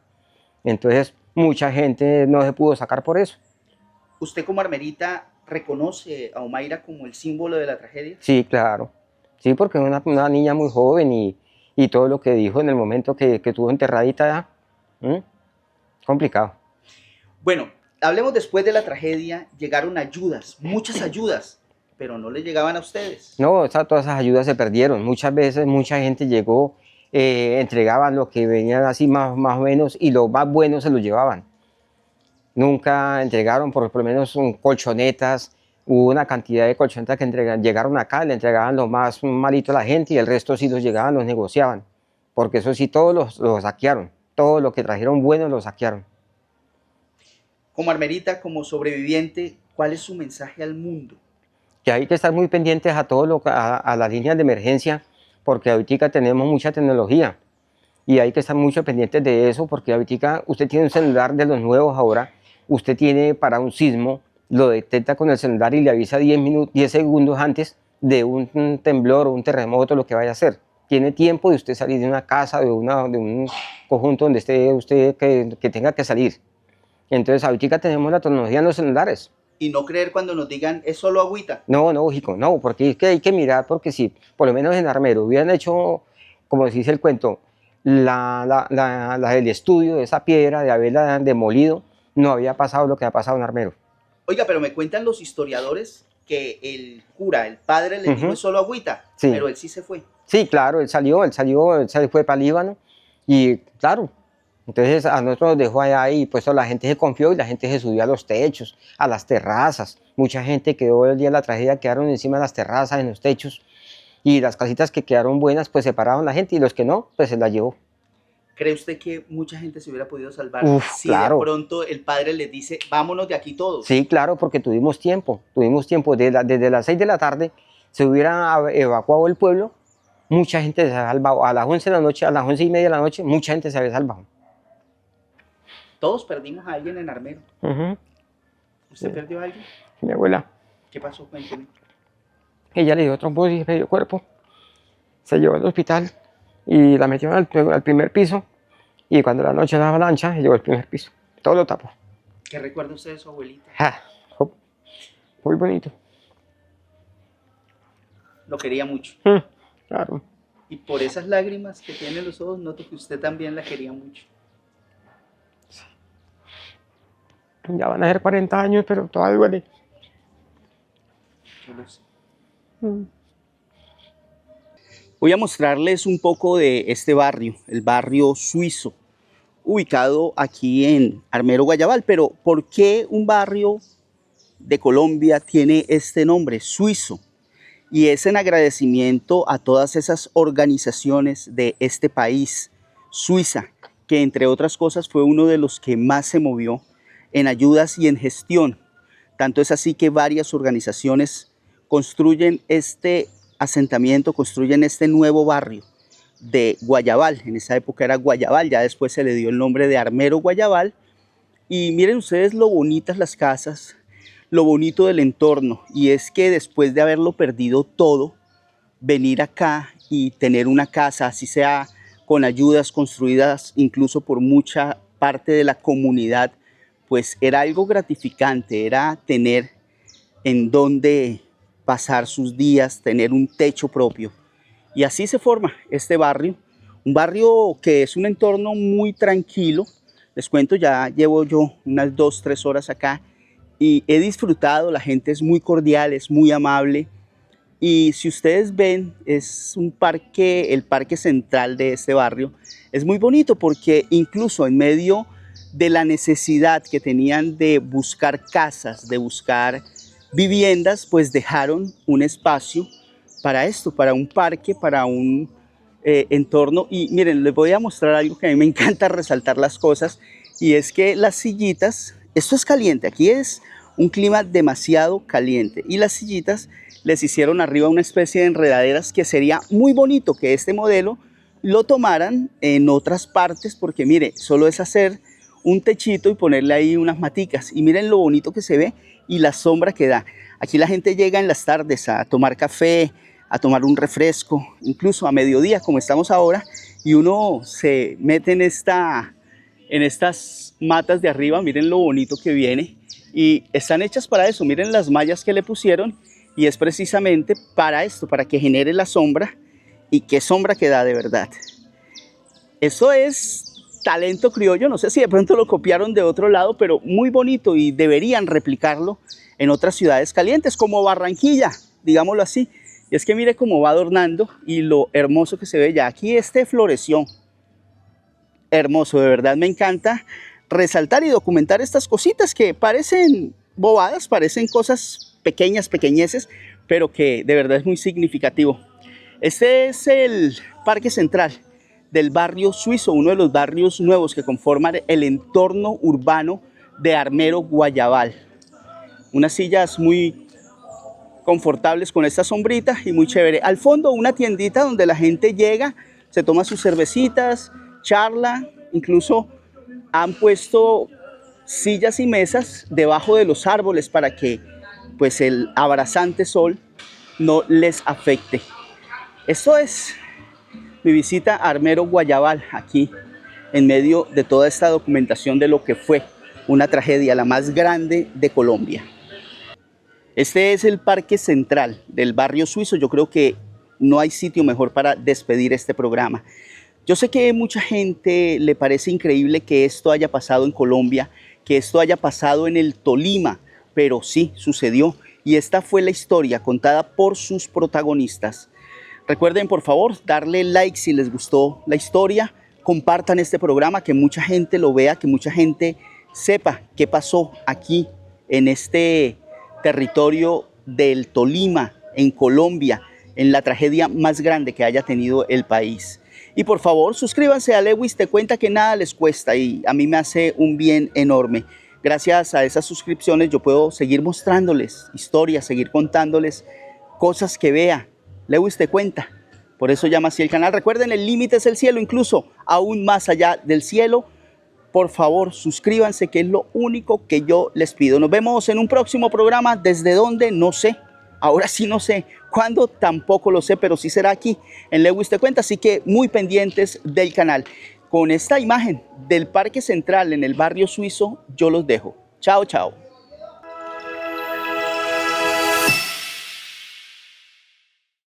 Entonces, mucha gente no se pudo sacar por eso. ¿Usted como armerita reconoce a Omaira como el símbolo de la tragedia? Sí, claro. Sí, porque es una niña muy joven, y todo lo que dijo en el momento que estuvo enterradita ya, complicado. Bueno, hablemos después de la tragedia. Llegaron ayudas, muchas ayudas, pero no le llegaban a ustedes. No, todas esas ayudas se perdieron. Muchas veces mucha gente llegó, entregaban lo que venían así más o menos, y lo más bueno se lo llevaban. Nunca entregaron por lo menos colchonetas. Hubo una cantidad de colchonetas que llegaron acá, le entregaban lo más malito a la gente, y el resto sí los llegaban, los negociaban. Porque eso sí, todos los saquearon. Todo lo que trajeron bueno lo saquearon. Como armerita, como sobreviviente, ¿cuál es su mensaje al mundo? Que hay que estar muy pendientes a a las líneas de emergencia, porque ahorita tenemos mucha tecnología y hay que estar mucho pendientes de eso, porque ahorita usted tiene un celular de los nuevos ahora, usted tiene para un sismo, lo detecta con el celular y le avisa 10 segundos antes de un temblor o un terremoto, lo que vaya a hacer. Tiene tiempo de usted salir de una casa, de un conjunto donde esté usted que tenga que salir. Entonces ahorita tenemos la tecnología en los celulares. Y no creer cuando nos digan, es solo agüita. No, lógico, no, porque es que hay que mirar, porque si por lo menos en Armero hubieran hecho, como se dice el cuento, el estudio de esa piedra, de haberla demolido, no había pasado lo que ha pasado en Armero. Oiga, pero me cuentan los historiadores que el cura, el padre, le dijo, es solo agüita, sí. Pero él sí se fue. Sí, claro, él se fue para Líbano, y claro, entonces a nosotros nos dejó allá, y pues la gente se confió y la gente se subió a los techos, a las terrazas. Mucha gente quedó el día de la tragedia, quedaron encima de las terrazas, en los techos, y las casitas que quedaron buenas pues separaron la gente, y los que no, pues se la llevó. ¿Cree usted que mucha gente se hubiera podido salvar Uf, si claro. de pronto el padre les dice, vámonos de aquí todos? Sí, claro, porque tuvimos tiempo. Desde las 6 de la tarde se hubiera evacuado el pueblo, mucha gente se ha salvado. A las 11 de la noche, a las 11:30 de la noche, mucha gente se había salvado. Todos perdimos a alguien en Armero. Ujú. ¿Usted Sí. perdió a alguien? Mi abuela, ¿Qué pasó? Cuénteme. ella le dio trombosis y medio cuerpo, se llevó al hospital y la metió al primer piso, y cuando la noche la avalancha, llegó al primer piso. Todo lo tapó. ¿Qué recuerda usted de su abuelita? Ja, muy bonito. Lo quería mucho. Claro. Y por esas lágrimas que tiene en los ojos, noto que usted también la quería mucho. Ya van a ser 40 años, pero todavía duele. Yo lo sé. Voy a mostrarles un poco de este barrio, el barrio suizo, ubicado aquí en Armero, Guayabal. Pero ¿por qué un barrio de Colombia tiene este nombre, suizo? Y es en agradecimiento a todas esas organizaciones de este país, Suiza, que entre otras cosas fue uno de los que más se movió en ayudas y en gestión. Tanto es así que varias organizaciones construyen este asentamiento, construyen este nuevo barrio de Guayabal. En esa época era Guayabal, ya después se le dio el nombre de Armero Guayabal. Y miren ustedes lo bonitas las casas, lo bonito del entorno. Y es que después de haberlo perdido todo, venir acá y tener una casa, así sea con ayudas construidas incluso por mucha parte de la comunidad, pues era algo gratificante, era tener en donde pasar sus días, tener un techo propio. Y así se forma este barrio, un barrio que es un entorno muy tranquilo. Les cuento, ya llevo yo unas 2-3 horas acá y he disfrutado, la gente es muy cordial, es muy amable. Y si ustedes ven, es un parque, el parque central de este barrio, es muy bonito porque incluso en medio de la necesidad que tenían de buscar casas, de buscar viviendas, pues dejaron un espacio para esto, para un parque, para un entorno. Y miren, les voy a mostrar algo que a mí me encanta resaltar las cosas, y es que las sillitas, esto es caliente, aquí es un clima demasiado caliente, y las sillitas les hicieron arriba una especie de enredaderas que sería muy bonito que este modelo lo tomaran en otras partes, porque mire, solo es hacer un techito y ponerle ahí unas maticas, y miren lo bonito que se ve y la sombra que da. Aquí la gente llega en las tardes a tomar café, a tomar un refresco, incluso a mediodía como estamos ahora, y uno se mete en estas matas de arriba. Miren lo bonito que viene, y están hechas para eso. Miren las mallas que le pusieron, y es precisamente para esto, para que genere la sombra. Y qué sombra que da de verdad. Eso es talento criollo, no sé si de pronto lo copiaron de otro lado, pero muy bonito, y deberían replicarlo en otras ciudades calientes como Barranquilla, digámoslo así. Y es que mire cómo va adornando y lo hermoso que se ve ya. Aquí floreció. Hermoso, de verdad me encanta resaltar y documentar estas cositas que parecen bobadas, parecen cosas pequeñas, pequeñeces, pero que de verdad es muy significativo. Este es el Parque Central del barrio suizo, uno de los barrios nuevos que conforman el entorno urbano de Armero, Guayabal. Unas sillas muy confortables con esta sombrita y muy chévere. Al fondo una tiendita donde la gente llega, se toma sus cervecitas, charla, incluso han puesto sillas y mesas debajo de los árboles para que pues el abrasante sol no les afecte. Esto es mi visita a Armero, Guayabal, aquí en medio de toda esta documentación de lo que fue una tragedia, la más grande de Colombia. Este es el Parque Central del barrio suizo. Yo creo que no hay sitio mejor para despedir este programa. Yo sé que a mucha gente le parece increíble que esto haya pasado en Colombia, que esto haya pasado en el Tolima, pero sí, sucedió. Y esta fue la historia contada por sus protagonistas. Recuerden, por favor, darle like si les gustó la historia. Compartan este programa, que mucha gente lo vea, que mucha gente sepa qué pasó aquí en este territorio del Tolima, en Colombia, en la tragedia más grande que haya tenido el país. Y por favor, suscríbanse a Lewis Te Cuenta, que nada les cuesta y a mí me hace un bien enorme. Gracias a esas suscripciones yo puedo seguir mostrándoles historias, seguir contándoles cosas que vea. Lewis Te Cuenta. Por eso llama así el canal. Recuerden, el límite es el cielo, incluso aún más allá del cielo. Por favor, suscríbanse, que es lo único que yo les pido. Nos vemos en un próximo programa. ¿Desde dónde? No sé. Ahora sí no sé. ¿Cuándo? Tampoco lo sé, pero sí será aquí en Lewis Te Cuenta. Así que muy pendientes del canal. Con esta imagen del Parque Central en el barrio suizo, yo los dejo. Chao, chao.